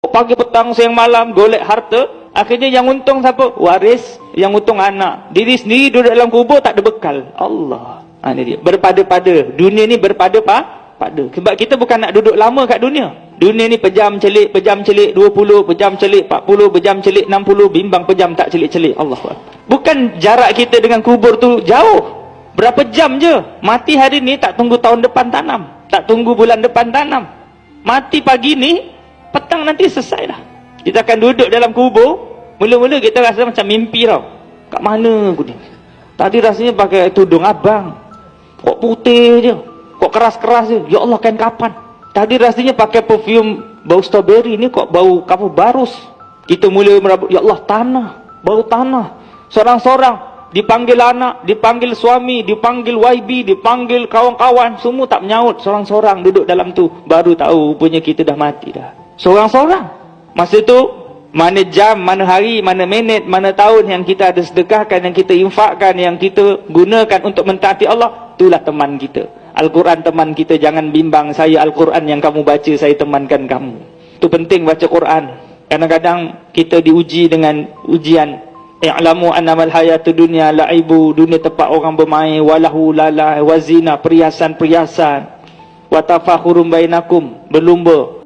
pagi petang siang malam golek harta, akhirnya yang untung siapa? Waris, yang untung anak. Diri sendiri duduk dalam kubur tak ada bekal. Allah. Ini dia. Berpada-pada. Dunia ni berpada-pada. Sebab kita bukan nak duduk lama kat dunia. Dunia ni pejam celik 20, pejam celik 40, pejam celik 60, bimbang pejam tak celik-celik. Allah. Bukan jarak kita dengan kubur tu jauh. Berapa jam je. Mati hari ni tak tunggu tahun depan tanam. Tak tunggu bulan depan tanam. Mati pagi ni, petang nanti selesai dah. Kita akan duduk dalam kubur. Mula-mula kita rasa macam mimpi tau. Kat mana aku ni? Tadi rasanya pakai tudung abang. Kok putih je. Kok keras-keras je. Ya Allah, kan kapan? Tadi rasanya pakai perfume bau strawberry, ni kok bau kapur barus. Kita mula merabuk, ya Allah, tanah. Bau tanah. Sorang-sorang. Dipanggil anak, dipanggil suami, dipanggil YB, dipanggil kawan-kawan. Semua tak menyaut. Sorang-sorang duduk dalam tu. Baru tahu rupanya kita dah mati dah. Sorang-sorang. Masa tu, mana jam, mana hari, mana minit, mana tahun yang kita ada sedekahkan, yang kita infakkan, yang kita gunakan untuk mentaati Allah, itulah teman kita. Al-Quran teman kita. Jangan bimbang, saya Al-Quran yang kamu baca, saya temankan kamu. Itu penting baca Quran. Kadang-kadang kita diuji dengan ujian. I'lamu annamal hayatud dunya la'ibu, dunia tempat orang bermain, walahu lala wazina, perhiasan-perhiasan, wa tafakhurun bainakum, berlumba